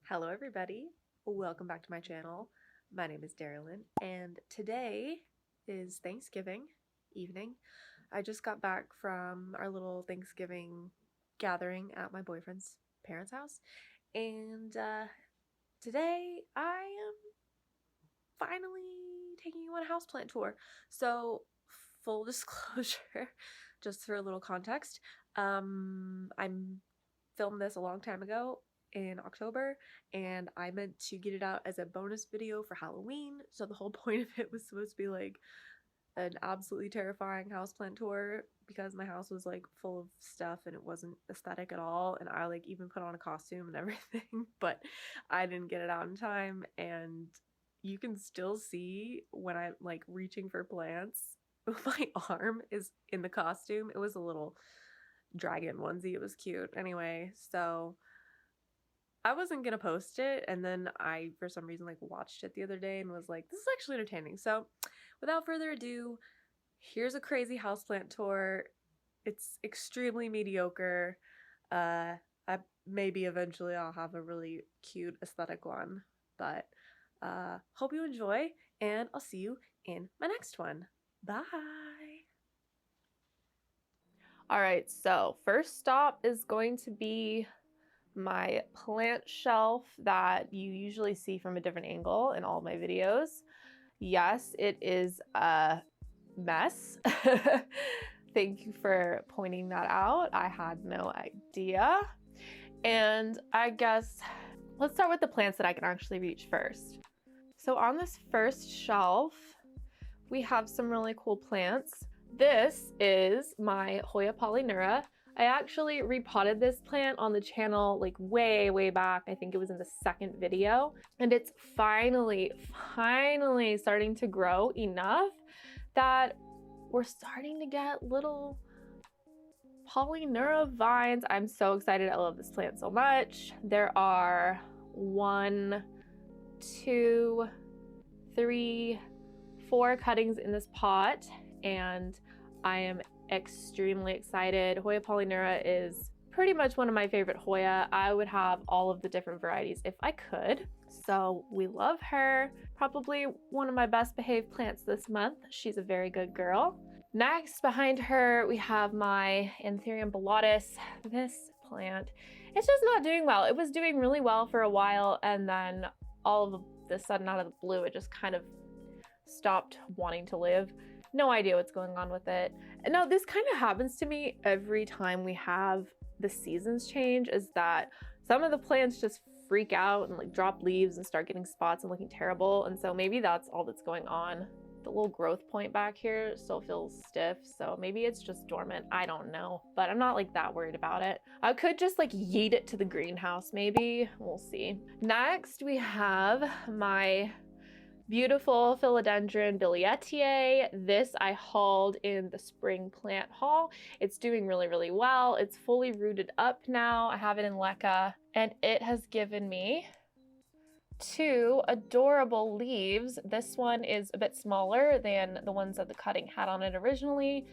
Hello everybody, welcome back to my channel. My name is Darylyn and today is Thanksgiving evening. I just got back from our little Thanksgiving gathering at my boyfriend's parents' house and today I am finally taking you on a houseplant tour. So full disclosure, just for a little context, I filmed this a long time ago in October and I meant to get it out as a bonus video for Halloween. So the whole point of it was supposed to be like an absolutely terrifying houseplant tour because my house was like full of stuff and it wasn't aesthetic at all, and I like even put on a costume and everything, but I didn't get it out in time, and you can still see when I'm like reaching for plants, my arm is in the costume. It was a little dragon onesie. It was cute. Anyway, so I wasn't gonna post it, and then I, for some reason, like watched it the other day and was like, this is actually entertaining. So without further ado, here's a crazy houseplant tour. It's extremely mediocre. Maybe eventually I'll have a really cute aesthetic one, but hope you enjoy, and I'll see you in my next one. Bye. All right, so first stop is going to be my plant shelf that you usually see from a different angle in all of my videos. Yes, it is a mess. Thank you for pointing that out. I had no idea. And I guess let's start with the plants that I can actually reach first. So on this first shelf, we have some really cool plants. This is my Hoya polyneura. I actually repotted this plant on the channel like way back. I think it was in the second video, and it's finally starting to grow enough that we're starting to get little polyneura vines. I'm so excited. I love this plant so much. There are 1, 2, 3, 4 cuttings in this pot, and I am extremely excited. Hoya polyneura is pretty much one of my favorite Hoya. I would have all of the different varieties if I could. So we love her. Probably one of my best behaved plants this month. She's a very good girl. Next, behind her, we have my Anthurium bellatus. This plant, it's just not doing well. It was doing really well for a while, and then all of a sudden, out of the blue, it just kind of stopped wanting to live. No idea what's going on with it. And now this kind of happens to me every time we have the seasons change, is that some of the plants just freak out and like drop leaves and start getting spots and looking terrible. And so maybe that's all that's going on. The little growth point back here still feels stiff, so maybe it's just dormant. I don't know, but I'm not like that worried about it. I could just like yeet it to the greenhouse maybe. We'll see. Next, we have my beautiful philodendron billietiae. This I hauled in the spring plant haul. It's doing really well. It's fully rooted up now. I have it in LECA, and it has given me 2 adorable leaves. This one is a bit smaller than the ones that the cutting had on it originally,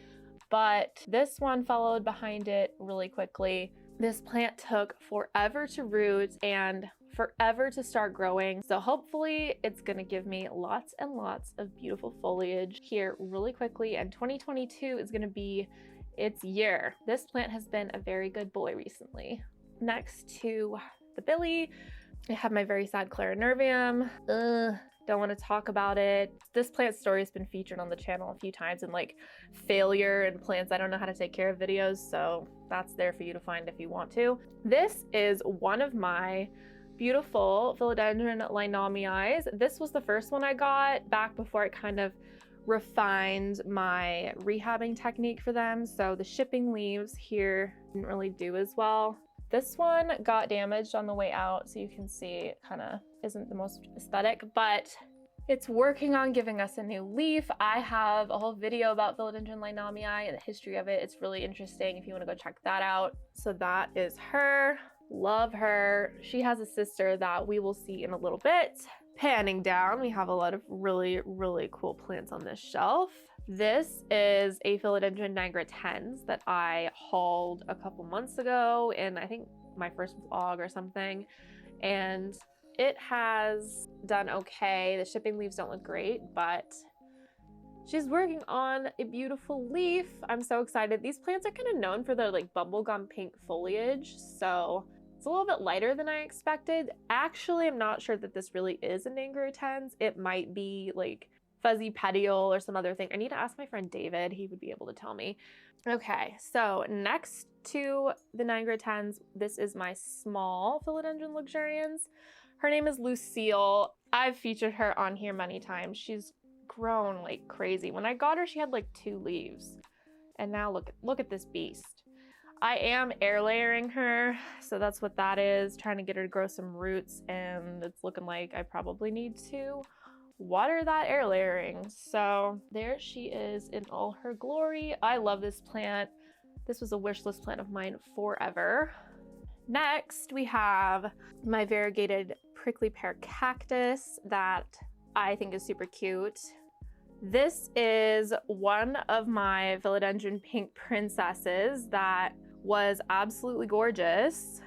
but this one followed behind it really quickly. This plant took forever to root and forever to start growing, so hopefully it's gonna give me lots and lots of beautiful foliage here really quickly, and 2022 is gonna be its year. This plant has been a very good boy recently. Next to the Billy, I have my very sad Clarinervium. Don't want to talk about it. This plant story has been featured on the channel a few times in like failure and plants I don't know how to take care of videos, so that's there for you to find if you want to. This is one of my beautiful philodendron linomiis. This was the first one I got back before I kind of refined my rehabbing technique for them, so the shipping leaves here didn't really do as well. This one got damaged on the way out, so you can see it kind of isn't the most aesthetic, but it's working on giving us a new leaf. I have a whole video about philodendron linomii and the history of it. It's really interesting if you want to go check that out. So that is her. Love her. She has a sister that we will see in a little bit. Panning down, we have a lot of really cool plants on this shelf. This is a philodendron nigritens that I hauled a couple months ago in, I think, my first vlog or something. and it has done okay. The shipping leaves don't look great, but she's working on a beautiful leaf. I'm so excited. These plants are kind of known for their like bubblegum pink foliage, so it's a little bit lighter than I expected. Actually, I'm not sure that this really is an Nangritens. It might be like fuzzy petiole or some other thing. I need to ask my friend David. He would be able to tell me. Okay, so next to the Nangritens, this is my small philodendron luxurians. Her name is Lucille. I've featured her on here many times. She's grown like crazy. When I got her, she had like 2 leaves. And now look at this beast. I am air layering her, so that's what that is, trying to get her to grow some roots, and it's looking like I probably need to water that air layering. So there she is in all her glory. I love this plant. This was a wish list plant of mine forever. Next, we have my variegated prickly pear cactus that I think is super cute. This is one of my philodendron pink princesses that was absolutely gorgeous.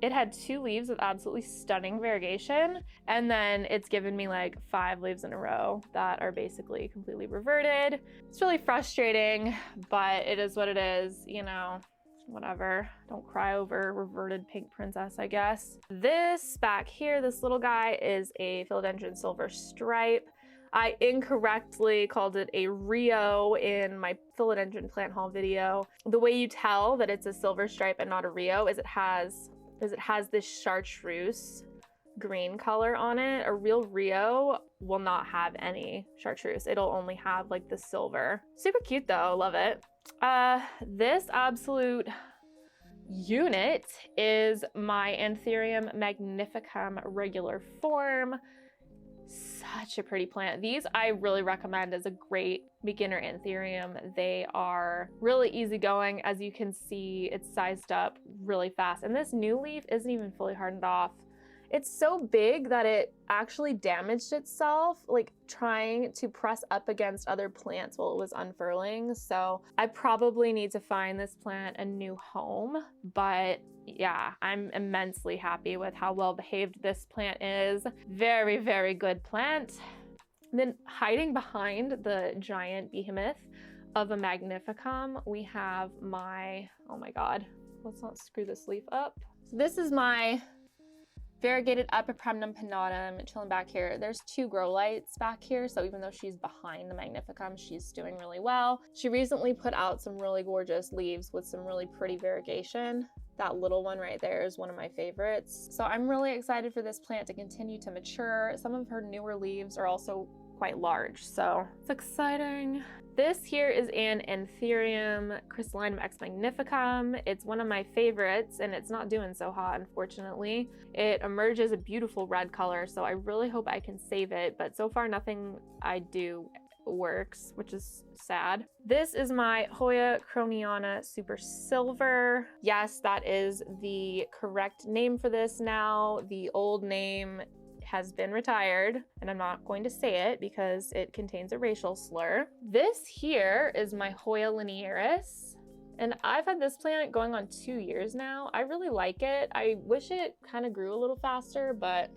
It had 2 leaves with absolutely stunning variegation, and then it's given me like 5 leaves in a row that are basically completely reverted. It's really frustrating, but it is what it is, you know, whatever. Don't cry over reverted pink princess, I guess. This back here, this little guy, is a philodendron silver stripe. I incorrectly called it a Rio in my philodendron plant haul video. The way you tell that it's a silver stripe and not a Rio is it has this chartreuse green color on it. A real Rio will not have any chartreuse. It'll only have like the silver. Super cute though, love it. This absolute unit is my Anthurium magnificum regular form. Such a pretty plant. These I really recommend as a great beginner Anthurium. They are really easygoing. As you can see, it's sized up really fast. And this new leaf isn't even fully hardened off. It's so big that it actually damaged itself, like trying to press up against other plants while it was unfurling. So I probably need to find this plant a new home, but yeah, I'm immensely happy with how well behaved this plant is. Very, very good plant. And then hiding behind the giant behemoth of a magnificum, we have my, oh my God, let's not screw this leaf up. So this is my variegated Epipremnum pinnatum chilling back here. There's 2 grow lights back here, so even though she's behind the magnificum, she's doing really well. She recently put out some really gorgeous leaves with some really pretty variegation. That little one right there is one of my favorites. So I'm really excited for this plant to continue to mature. Some of her newer leaves are also quite large, so it's exciting. This here is an Anthurium crystallinum ex magnificum. It's one of my favorites, and it's not doing so hot, unfortunately. It emerges a beautiful red color, so I really hope I can save it, but so far nothing I do works, which is sad. This is my Hoya croniana super silver. Yes, that is the correct name for this now. The old name has been retired, and I'm not going to say it because it contains a racial slur. This here is my Hoya linearis, and I've had this plant going on 2 years now. I really like it. I wish it kind of grew a little faster, but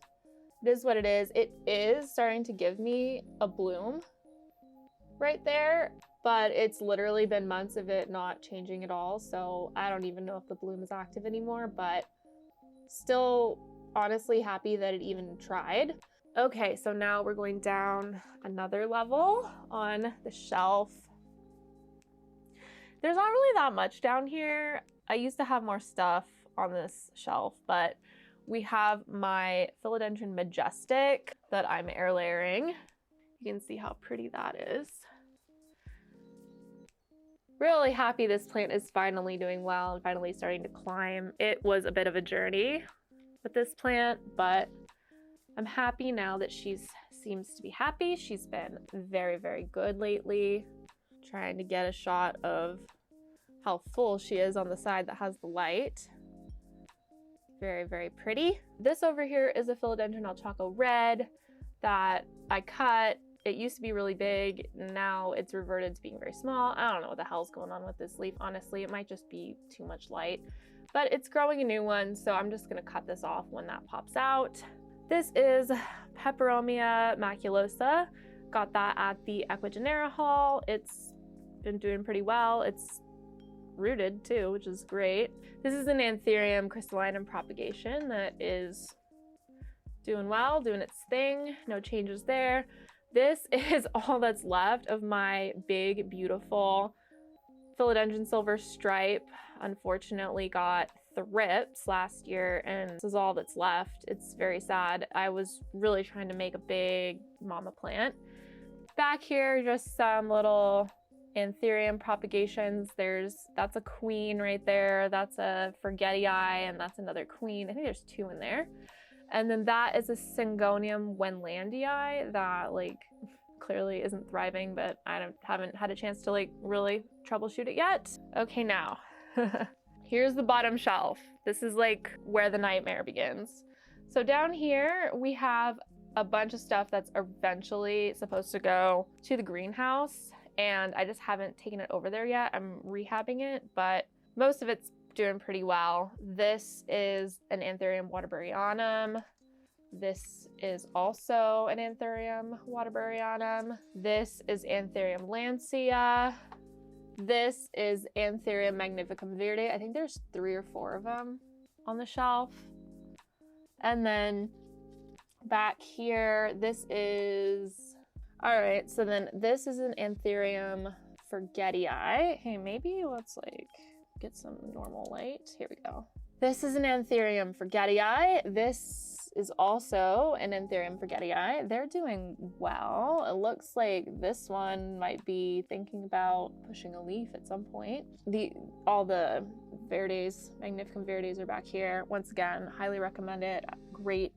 it is what it is. It is starting to give me a bloom right there, but it's literally been months of it not changing at all, so I don't even know if the bloom is active anymore, but still honestly happy that it even tried. Okay, so now we're going down another level on the shelf. There's not really that much down here. I used to have more stuff on this shelf, but we have my Philodendron Majestic that I'm air layering. You can see how pretty that is. Really happy this plant is finally doing well and finally starting to climb. It was a bit of a journey with this plant, but I'm happy now that she seems to be happy. She's been very, very good lately. Trying to get a shot of how full she is on the side that has the light. Very, very pretty. This over here is a Philodendron Alchaco Red that I cut. It used to be really big. Now it's reverted to being very small. I don't know what the hell's going on with this leaf, honestly. It might just be too much light. but it's growing a new one, so I'm just gonna cut this off when that pops out. This is Peperomia maculosa. Got that at the Equigenera haul. It's been doing pretty well. It's rooted too, which is great. This is an Anthurium crystallinum propagation that is doing well, doing its thing. No changes there. This is all that's left of my big, beautiful philodendron silver stripe. Unfortunately got thrips last year, and this is all that's left. It's very sad. I was really trying to make a big mama plant. Back here, just some little Anthurium propagations. That's a queen right there. That's a forgetii, and that's another queen. I think there's two in there. And then that is a Syngonium wendlandii that like clearly isn't thriving, but I haven't had a chance to like really troubleshoot it yet. Okay, now here's the bottom shelf. This is like where the nightmare begins. So down here we have a bunch of stuff that's eventually supposed to go to the greenhouse, and I just haven't taken it over there yet. I'm rehabbing it, but most of it's doing pretty well. This is an Anthurium waterburyanum. This is also an Anthurium waterburyanum. This is Anthurium lancea. This is Anthurium magnificum verde. I think there's 3 or 4 of them on the shelf. And then back here, this is, all right, so then this is an Anthurium forgetii. Hey, maybe let's like get some normal light. Here we go. This is an Anthurium forgetii. This is also an Anthurium forgetii. They're doing well. It looks like this one might be thinking about pushing a leaf at some point. All the verdes, magnificum verdes are back here. Once again, highly recommend it. Great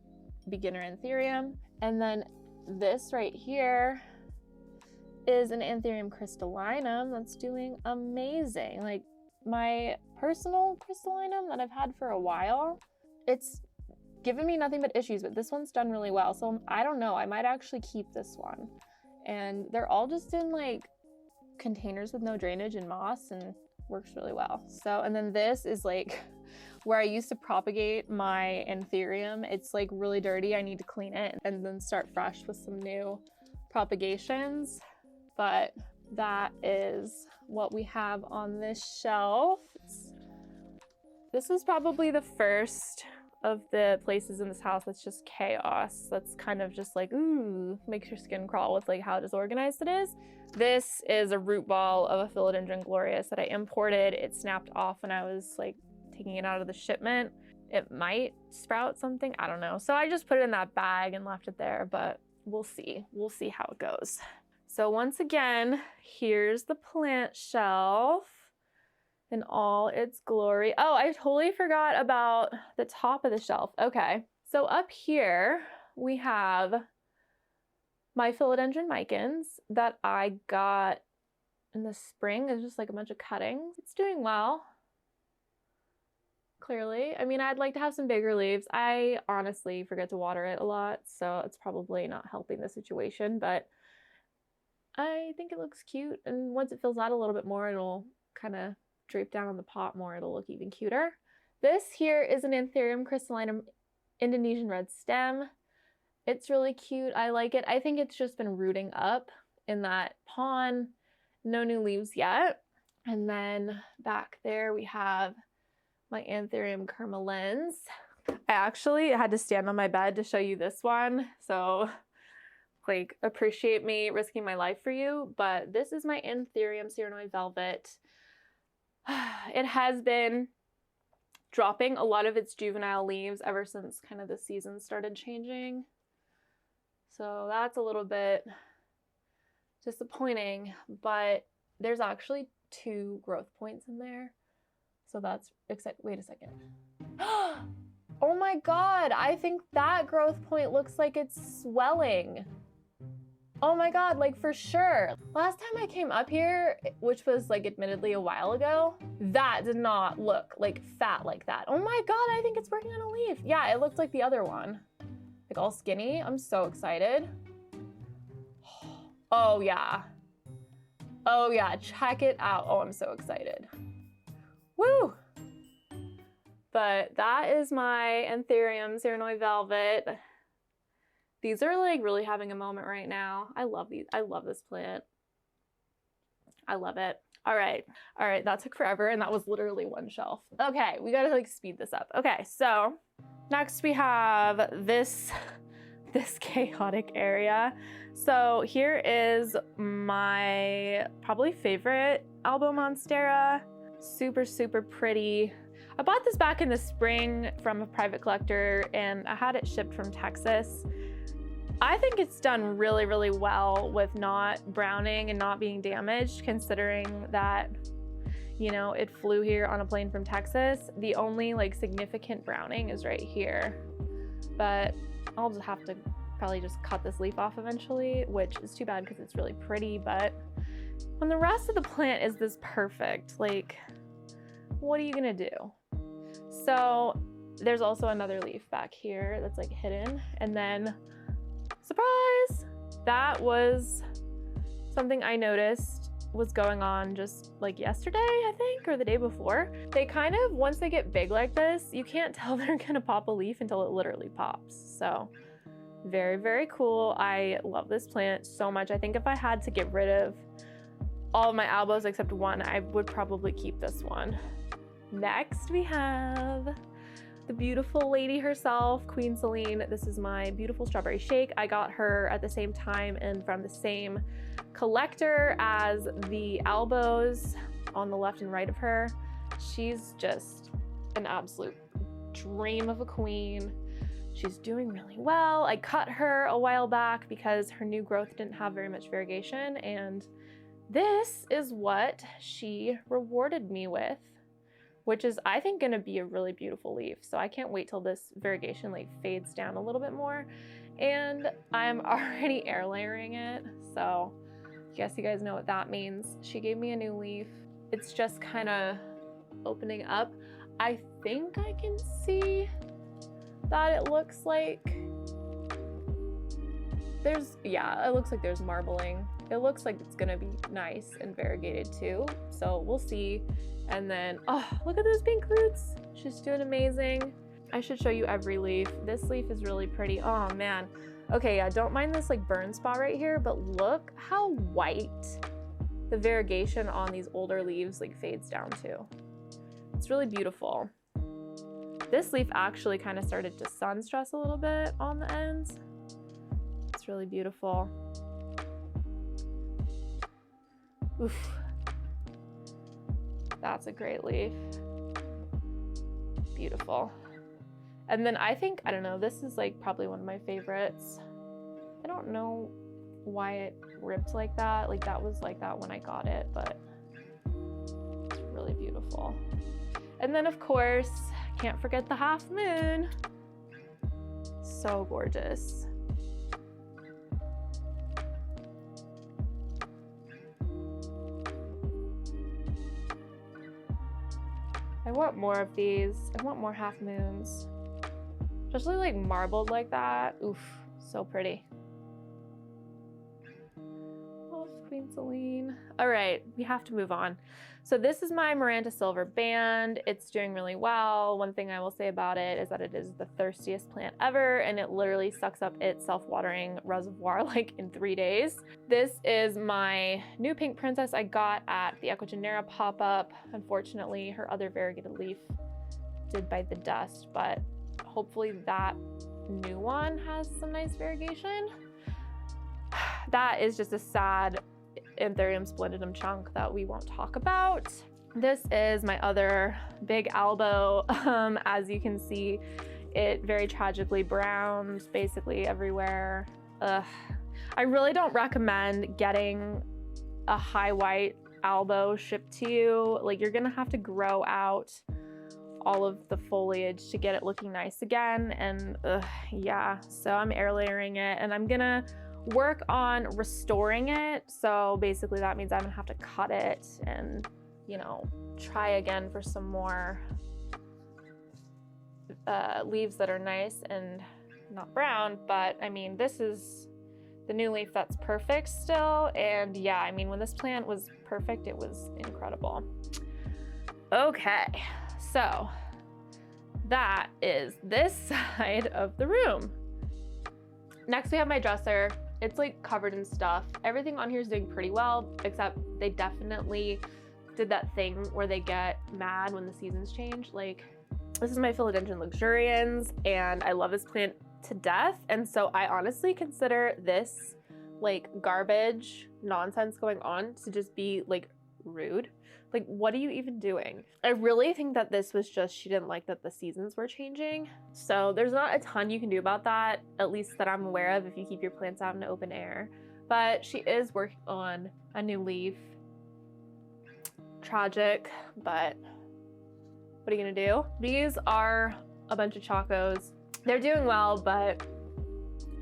beginner Anthurium. And then this right here is an Anthurium crystallinum that's doing amazing. Like my personal crystallinum that I've had for a while, it's given me nothing but issues, but this one's done really well. So I don't know, I might actually keep this one. And they're all just in like containers with no drainage and moss, and works really well. So, and then this is like where I used to propagate my Anthurium. It's like really dirty. I need to clean it and then start fresh with some new propagations. But that is what we have on this shelf. This is probably the first of the places in this house that's just chaos. That's kind of just like, ooh, makes your skin crawl with like how disorganized it is. This is a root ball of a Philodendron glorious that I imported. It snapped off when I was like taking it out of the shipment. It might sprout something, I don't know. So I just put it in that bag and left it there, but we'll see. We'll see how it goes. So once again, here's the plant shelf in all its glory. Oh, I totally forgot about the top of the shelf. Okay, so up here we have my Philodendron micans that I got in the spring. It's just like a bunch of cuttings. It's doing well, clearly. I mean, I'd like to have some bigger leaves. I honestly forget to water it a lot, so it's probably not helping the situation, but I think it looks cute. And once it fills out a little bit more, it'll kind of drape down on the pot more. It'll look even cuter. This here is an Anthurium crystallinum Indonesian red stem. It's really cute. I like it. I think it's just been rooting up in that pond. No new leaves yet. And then back there we have my Anthurium kermelens. I actually had to stand on my bed to show you this one. So like, appreciate me risking my life for you. But this is my Anthurium cyranoid velvet. It has been dropping a lot of its juvenile leaves ever since kind of the season started changing. So that's a little bit disappointing, but there's actually 2 growth points in there. So that's exciting. Wait a second. Oh my God, I think that growth point looks like it's swelling. Oh my God, like for sure. Last time I came up here, which was like admittedly a while ago, that did not look like fat like that. Oh my God, I think it's working on a leaf. Yeah, it looked like the other one. Like all skinny. I'm so excited. Oh yeah. Oh yeah, check it out. Oh, I'm so excited. Woo! But that is my Anthurium Cernoi Velvet. These are like really having a moment right now. I love these. I love this plant. I love it. All right, that took forever and that was literally one shelf. Okay, we gotta like speed this up. Okay, so next we have this chaotic area. So here is my probably favorite Albo Monstera. Super, super pretty. I bought this back in the spring from a private collector and I had it shipped from Texas. I think it's done really, really well with not browning and not being damaged, considering that, you know, it flew here on a plane from Texas. The only like significant browning is right here, but I'll just have to probably just cut this leaf off eventually, which is too bad because it's really pretty. But when the rest of the plant is this perfect, like, what are you gonna do? So there's also another leaf back here that's like hidden, and then surprise! That was something I noticed was going on just like yesterday, I think, or the day before. They kind of, once they get big like this, you can't tell they're gonna pop a leaf until it literally pops. So very, very cool. I love this plant so much. I think if I had to get rid of all of my Albos except one, I would probably keep this one. Next we have the beautiful lady herself, Queen Celine. This is my beautiful strawberry shake. I got her at the same time and from the same collector as the Albos on the left and right of her. She's just an absolute dream of a queen. She's doing really well. I cut her a while back because her new growth didn't have very much variegation, and this is what she rewarded me with, which is, I think, gonna be a really beautiful leaf. So I can't wait till this variegation like fades down a little bit more. And I'm already air layering it. So I guess you guys know what that means. She gave me a new leaf. It's just kind of opening up. I think I can see that it looks like it looks like there's marbling. It looks like it's gonna be nice and variegated too. So we'll see. And then, oh, look at those pink roots. She's doing amazing. I should show you every leaf. This leaf is really pretty. Oh man. Okay, yeah, don't mind this like burn spot right here, but look how white the variegation on these older leaves like fades down to. It's really beautiful. This leaf actually kind of started to sun stress a little bit on the ends. It's really beautiful. Oof. That's a great leaf. Beautiful. And then I think, I don't know, this is like probably one of my favorites. I don't know why it ripped like that. Like that was like that when I got it, but it's really beautiful. And then of course, can't forget the half moon. So gorgeous. I want more of these. I want more half moons. Especially like marbled like that. Oof, so pretty. Oh, Queen Celine. All right, we have to move on. So this is my Maranta Silver Band. It's doing really well. One thing I will say about it is that it is the thirstiest plant ever, and it literally sucks up its self-watering reservoir like in 3 days. This is my new pink princess I got at the Ecuagenera pop-up. Unfortunately, her other variegated leaf did bite the dust, but hopefully that new one has some nice variegation. That is just a sad Anthurium splendidum chunk that we won't talk about. This is my other big Albo. As you can see, it very tragically browns basically everywhere. I really don't recommend getting a high white Albo shipped to you. Like, you're gonna have to grow out all of the foliage to get it looking nice again. And yeah, so I'm air layering it, and I'm gonna work on restoring it. So basically that means I'm gonna have to cut it and, you know, try again for some more leaves that are nice and not brown. But I mean, this is the new leaf that's perfect still. And yeah, I mean, when this plant was perfect, it was incredible. Okay, so that is this side of the room. Next, we have my dresser. It's like covered in stuff. Everything on here is doing pretty well, except they definitely did that thing where they get mad when the seasons change. Like, this is my Philodendron luxurians, and I love this plant to death. And so I honestly consider this like garbage nonsense going on to just be like rude. Like, what are you even doing? I really think that this was just, she didn't like that the seasons were changing. So there's not a ton you can do about that, at least that I'm aware of, if you keep your plants out in the open air. But she is working on a new leaf. Tragic, but what are you gonna do? These are a bunch of chacos. They're doing well, but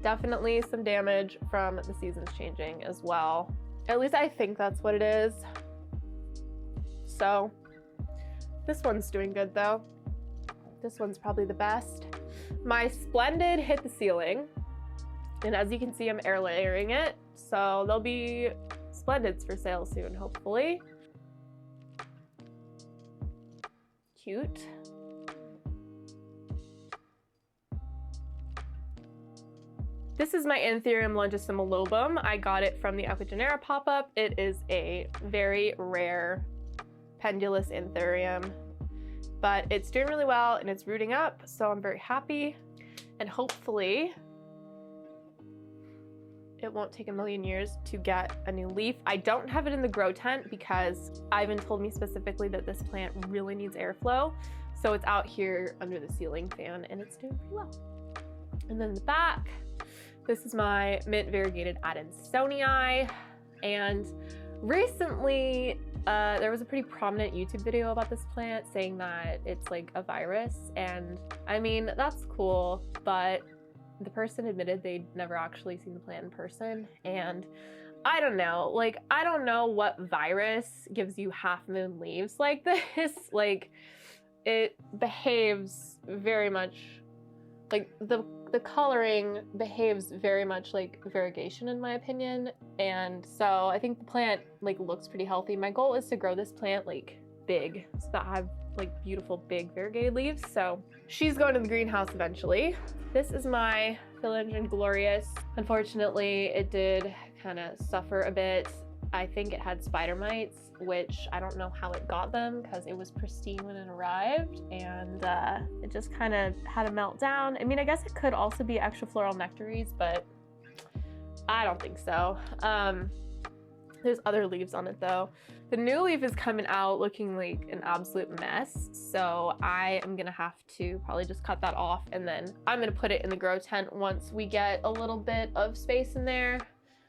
definitely some damage from the seasons changing as well. At least I think that's what it is. So this one's doing good though. This one's probably the best. My Splendid hit the ceiling, and as you can see, I'm air layering it. So there'll be Splendids for sale soon, hopefully. Cute. This is my Anthurium longissimilobum. I got it from the Ecuagenera pop-up. It is a very rare pendulous Anthurium, but it's doing really well and it's rooting up, so I'm very happy. And hopefully it won't take a million years to get a new leaf. I don't have it in the grow tent because Ivan told me specifically that this plant really needs airflow. So it's out here under the ceiling fan and it's doing pretty well. And then the back, this is my mint variegated Adansonii. And recently, there was a pretty prominent YouTube video about this plant saying that it's like a virus. And I mean, that's cool, but the person admitted they'd never actually seen the plant in person. And I don't know, like, I don't know what virus gives you half moon leaves like this. Like, it behaves very much like the coloring behaves very much like variegation in my opinion. And so I think the plant like looks pretty healthy. My goal is to grow this plant like big so that I have like beautiful big variegated leaves. So she's going to the greenhouse eventually. This is my Philodendron glorious. Unfortunately, it did kind of suffer a bit. I think it had spider mites, which I don't know how it got them because it was pristine when it arrived, and it just kind of had a meltdown. I mean, I guess it could also be extra floral nectaries, but I don't think so. There's other leaves on it though. The new leaf is coming out looking like an absolute mess, so I am gonna have to probably just cut that off, and then I'm gonna put it in the grow tent once we get a little bit of space in there.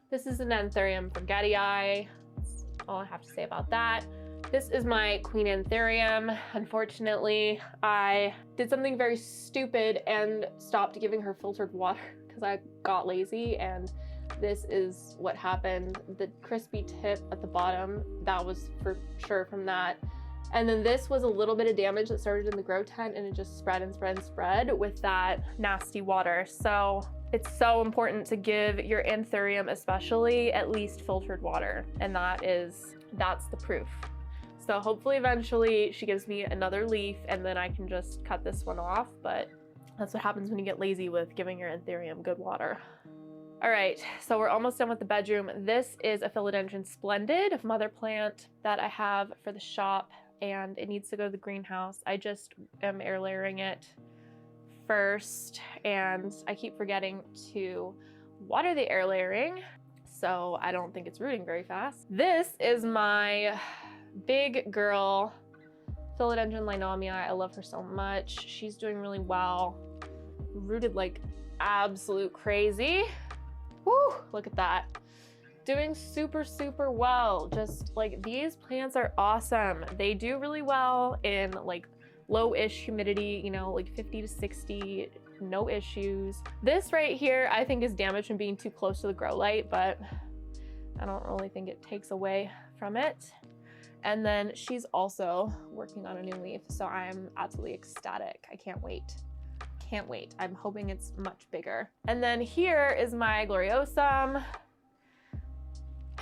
This is an Anthurium forgetii. That's all I have to say about that. This is my Queen Anthurium. Unfortunately, I did something very stupid and stopped giving her filtered water because I got lazy, and this is what happened. The crispy tip at the bottom, that was for sure from that. And then this was a little bit of damage that started in the grow tent, and it just spread and spread and spread with that nasty water. So it's so important to give your Anthurium especially at least filtered water, and that's the proof. So hopefully eventually she gives me another leaf and then I can just cut this one off, but that's what happens when you get lazy with giving your Anthurium good water. All right, so we're almost done with the bedroom. This is a Philodendron Splendid mother plant that I have for the shop, and it needs to go to the greenhouse. I just am air layering it first, and I keep forgetting to water the air layering, so I don't think it's rooting very fast. This is my big girl Philodendron Linomia. I love her so much. She's doing really well. Rooted like absolute crazy. Woo, look at that. Doing super, super well. Just like, these plants are awesome. They do really well in like low-ish humidity, you know, like 50 to 60, no issues. This right here, I think is damaged from being too close to the grow light, but I don't really think it takes away from it. And then she's also working on a new leaf, so I'm absolutely ecstatic. I can't wait. Can't wait. I'm hoping it's much bigger. And then here is my Gloriosum.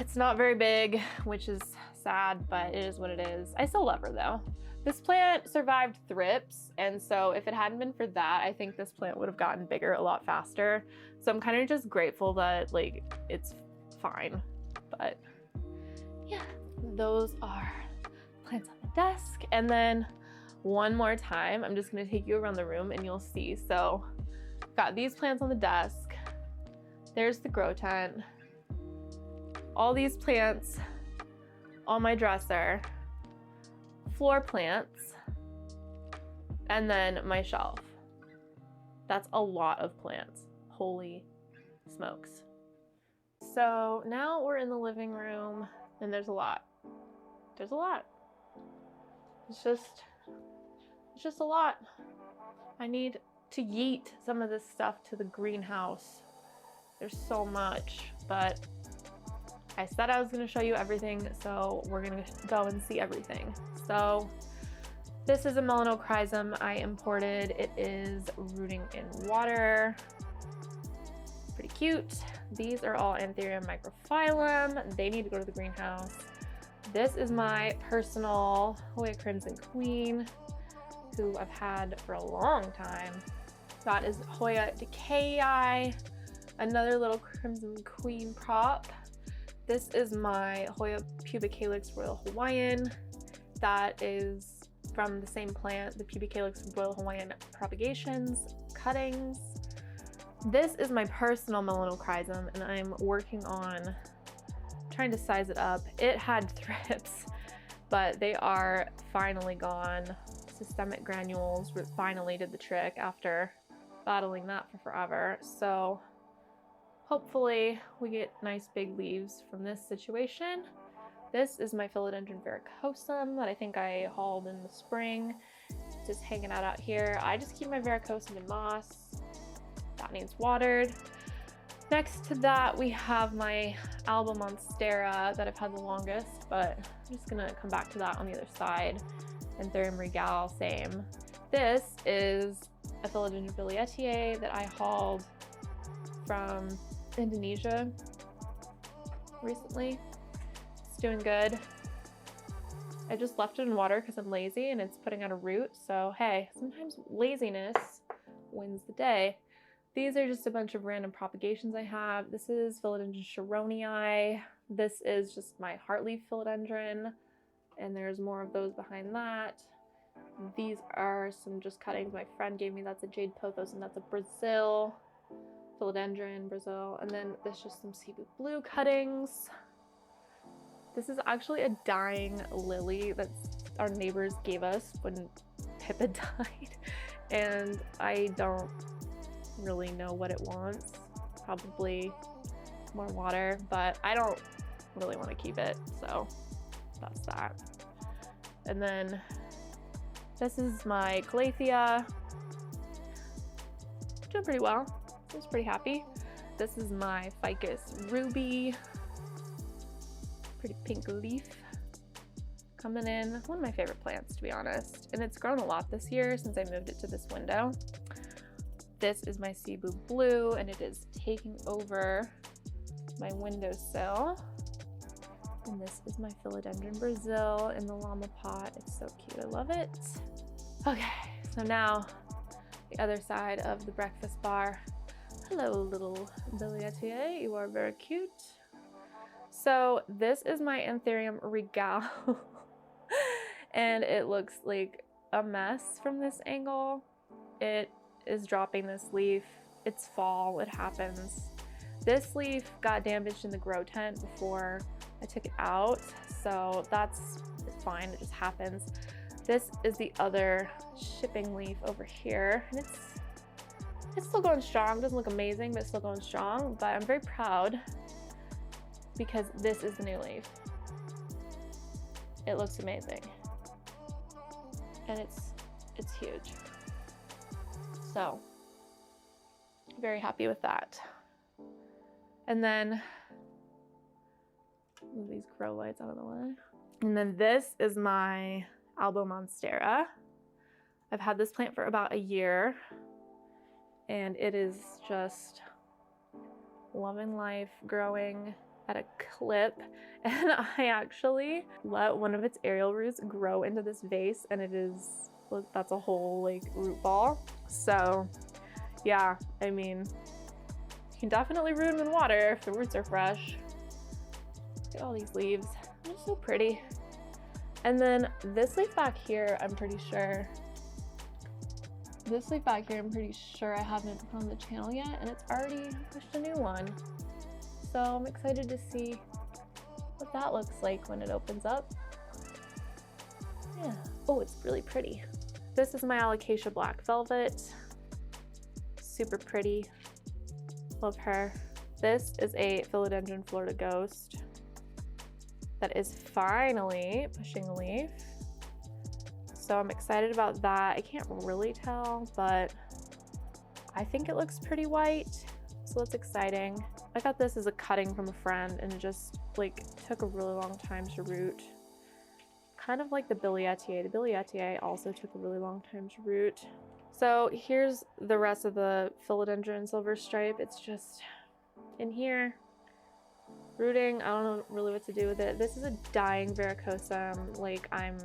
It's not very big, which is sad, but it is what it is. I still love her though. This plant survived thrips, and so if it hadn't been for that, I think this plant would have gotten bigger a lot faster. So I'm kind of just grateful that like it's fine. But yeah, those are plants on the desk. And then one more time, I'm just gonna take you around the room and you'll see. So got these plants on the desk. There's the grow tent. All these plants on my dresser. Floor plants, and then my shelf. That's a lot of plants. Holy smokes. So now we're in the living room, and there's a lot. There's a lot. It's just a lot. I need to yeet some of this stuff to the greenhouse. There's so much, but I said I was gonna show you everything, so we're gonna go and see everything. So this is a melanochrysum I imported. It is rooting in water. Pretty cute. These are all Anthurium microphyllum. They need to go to the greenhouse. This is my personal Hoya Crimson Queen, who I've had for a long time. That is Hoya decayii, another little Crimson Queen prop. This is my Hoya pubic calyx Royal Hawaiian. That is from the same plant, the pubic calyx Royal Hawaiian propagations, cuttings. This is my personal melanochrysum, and I'm working on trying to size it up. It had thrips, but they are finally gone. Systemic granules finally did the trick after battling that for forever. So hopefully we get nice big leaves from this situation. This is my Philodendron verrucosum that I think I hauled in the spring. Just hanging out here. I just keep my verrucosum in moss. That needs watered. Next to that, we have my Alba monstera that I've had the longest, but I'm just gonna come back to that on the other side. Anthurium regale, same. This is a Philodendron bilietiae that I hauled from Indonesia recently. It's doing good. I just left it in water because I'm lazy and it's putting out a root. So hey, sometimes laziness wins the day. These are just a bunch of random propagations I have. This is Philodendron Sharonii. This is just my heartleaf philodendron, and there's more of those behind that. These are some just cuttings my friend gave me. That's a jade pothos, and that's a Brazil philodendron, Brazil. And then there's just some Cebu blue cuttings. This is actually a dying lily that our neighbors gave us when Pippa died, and I don't really know what it wants. Probably more water, but I don't really want to keep it, so that's that. And then this is my Calathea. Doing pretty well. I was pretty happy. This is my Ficus ruby. Pretty pink leaf coming in. One of my favorite plants, to be honest. And it's grown a lot this year since I moved it to this window. This is my Cebu blue, and it is taking over my windowsill. And this is my Philodendron Brazil in the llama pot. It's so cute. I love it. Okay, so now the other side of the breakfast bar. Hello, little bilietiae. You are very cute. So this is my Anthurium regale. And it looks like a mess from this angle. It is dropping this leaf. It's fall, it happens. This leaf got damaged in the grow tent before I took it out, so it's fine, it just happens. This is the other shipping leaf over here, and it's still going strong. It doesn't look amazing, but it's still going strong. But I'm very proud because this is the new leaf. It looks amazing, and it's huge. So very happy with that. And then move these grow lights out of the way. And then this is my Alba monstera. I've had this plant for about a year, and it is just loving life, growing. at a clip, and I actually let one of its aerial roots grow into this vase, and it is, that's a whole like root ball. So yeah, I mean, you can definitely root them in water if the roots are fresh. Look at all these leaves, they're so pretty. And then this leaf back here, I'm pretty sure I haven't put on the channel yet, and it's already pushed a new one. So I'm excited to see what that looks like when it opens up. Yeah. Oh, it's really pretty. This is my Alocasia Black Velvet. Super pretty. Love her. This is a Philodendron Florida Ghost that is finally pushing a leaf. So I'm excited about that. I can't really tell, but I think it looks pretty white. So that's exciting. I got this as a cutting from a friend, and it just like took a really long time to root. Kind of like the Billietier. The Billietier also took a really long time to root. So here's the rest of the Philodendron Silver Stripe. It's just in here, rooting. I don't know really what to do with it. This is a dying Varicosum. Like, I'm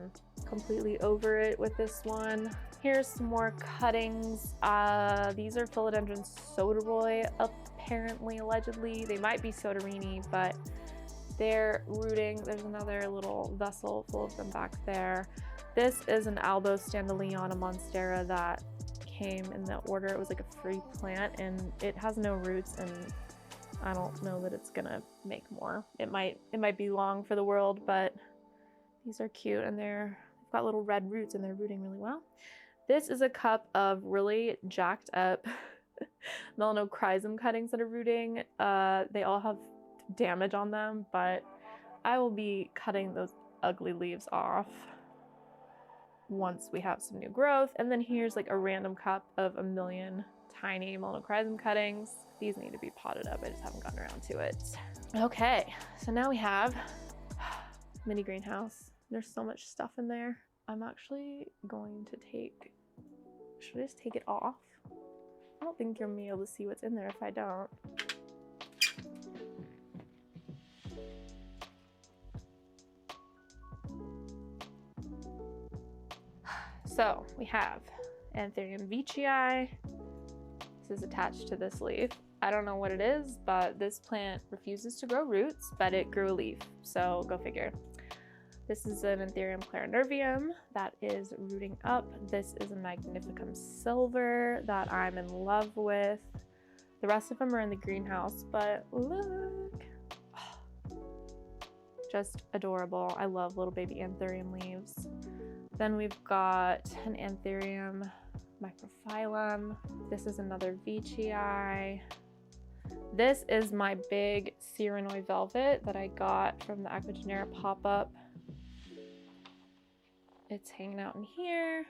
completely over it with this one. Here's some more cuttings. These are Philodendron Soderoy, apparently, allegedly. They might be Soderini, but they're rooting. There's another little vessel full of them back there. This is an Albo Standaleona Monstera that came in the order. It was like a free plant, and it has no roots, and I don't know that it's gonna make more. It might be long for the world, but these are cute, and they've got little red roots, and they're rooting really well. This is a cup of really jacked up Melanochrysum cuttings that are rooting. They all have damage on them, but I will be cutting those ugly leaves off once we have some new growth. And then here's like a random cup of a million tiny Melanochrysum cuttings. These need to be potted up. I just haven't gotten around to it. Okay, so now we have mini greenhouse. There's so much stuff in there. I'm actually going to should I just take it off? I don't think you're gonna be able to see what's in there if I don't. So we have Anthurium veitchii. This is attached to this leaf. I don't know what it is, but this plant refuses to grow roots, but it grew a leaf, so go figure. This is an Anthurium clarinervium that is rooting up. This is a Magnificum silver that I'm in love with. The rest of them are in the greenhouse, but look. Just adorable. I love little baby Anthurium leaves. Then we've got an Anthurium microphyllum. This is another veitchii. This is my big Cyrenoi velvet that I got from the Aquagenera pop-up. It's hanging out in here.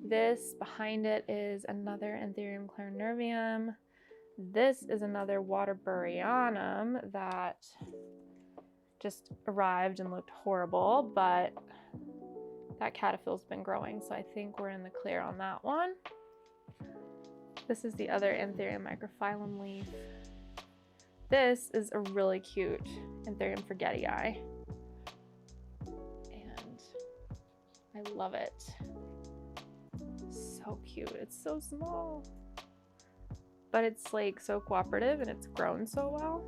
This behind it is another Anthurium clarinervium. This is another Waterburyanum that just arrived and looked horrible, but that cataphyll's been growing, so I think we're in the clear on that one. This is the other Anthurium microphyllum leaf. This is a really cute Anthurium forgetii, and I love it. So cute. It's so small, but it's like so cooperative, and it's grown so well.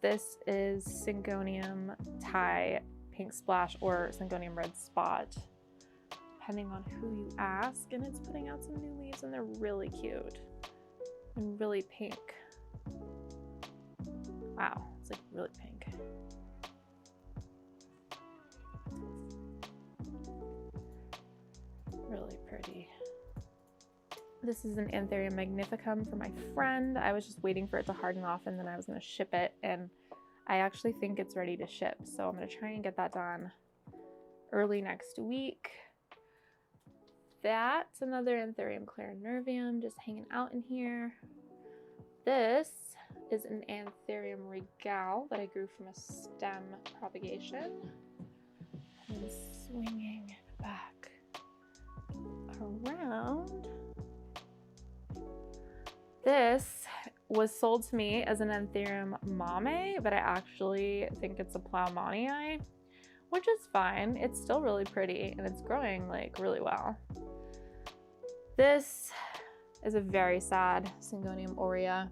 This is Syngonium Thai Pink Splash or Syngonium Red Spot, depending on who you ask, and it's putting out some new leaves, and they're really cute and really pink. Wow, it's like really pink. Really pretty. This is an Anthurium magnificum for my friend. I was just waiting for it to harden off, and then I was going to ship it, and I actually think it's ready to ship, so I'm going to try and get that done early next week. That's another Anthurium clarinervium just hanging out in here. This is an Anthurium regale that I grew from a stem propagation. And swinging it back around. This was sold to me as an Anthurium mame, but I actually think it's a Ploumanii, which is fine. It's still really pretty and it's growing like really well. This is a very sad Syngonium aurea.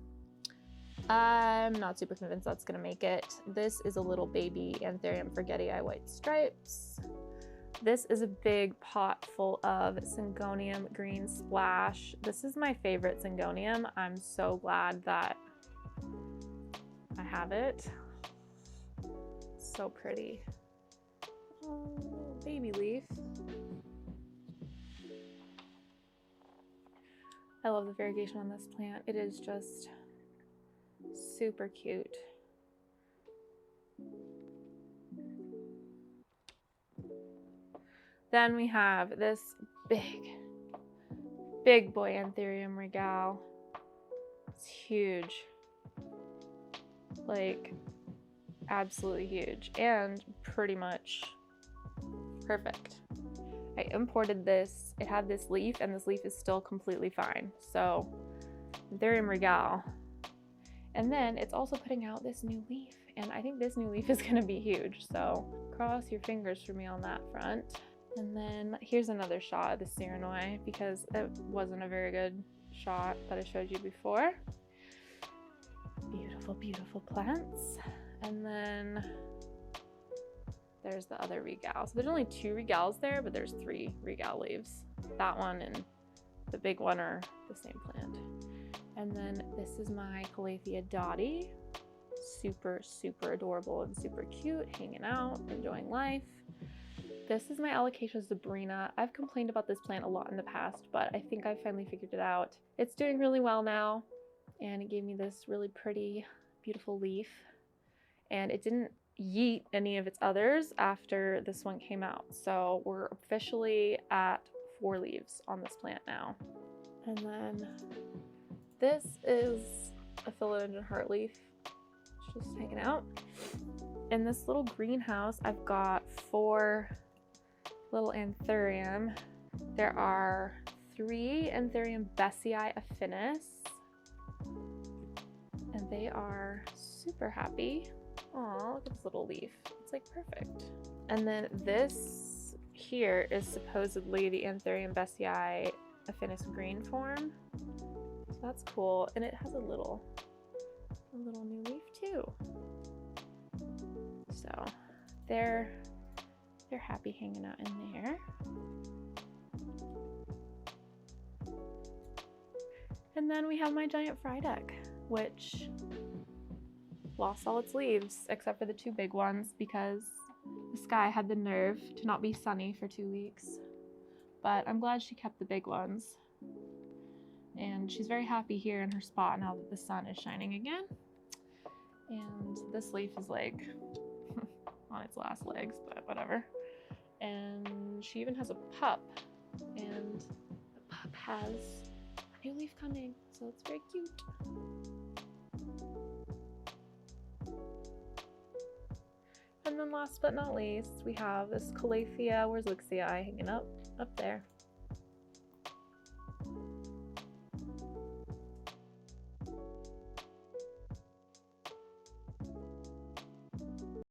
I'm not super convinced that's gonna make it. This is a little baby Anthurium forgetii white stripes. This is a big pot full of Syngonium green splash. This is my favorite Syngonium. I'm so glad that I have it. So pretty. Oh, baby leaf. I love the variegation on this plant. It is just super cute. Then we have this big boy Anthurium regale. It's huge. Like, absolutely huge and pretty much perfect. I imported this. It had this leaf and this leaf is still completely fine. So, Anthurium regale. And then it's also putting out this new leaf, and I think this new leaf is gonna be huge, so cross your fingers for me on that front. And then here's another shot of the Cyranoi, because it wasn't a very good shot that I showed you before. Beautiful, beautiful plants. And then there's the other regale. So there's only 2 regales there, but there's 3 regale leaves. That one and the big one are the same plant. And then this is my Calathea dotty. Super, super adorable and super cute, hanging out, enjoying life. This is my Alocasia zebrina. I've complained about this plant a lot in the past, but I think I finally figured it out. It's doing really well now, and it gave me this really pretty, beautiful leaf. And it didn't yeet any of its others after this one came out. So we're officially at 4 leaves on this plant now. And then this is a philodendron heartleaf. It's just hanging out. In this little greenhouse, I've got 4 little Anthurium. There are 3 Anthurium Besseyi affinis, and they are super happy. Aw, look at this little leaf. It's like perfect. And then this here is supposedly the Anthurium Besseyi affinis green form. So that's cool. And it has a little new leaf too. So they're happy hanging out in there. And then we have my giant Frydek, which lost all its leaves except for the 2 big ones because the sky had the nerve to not be sunny for 2 weeks. But I'm glad she kept the big ones. And she's very happy here in her spot now that the sun is shining again. And this leaf is like on its last legs, but whatever. And she even has a pup, and the pup has a new leaf coming, so it's very cute. And then last but not least, we have this Calathea, where's Lixii hanging up there.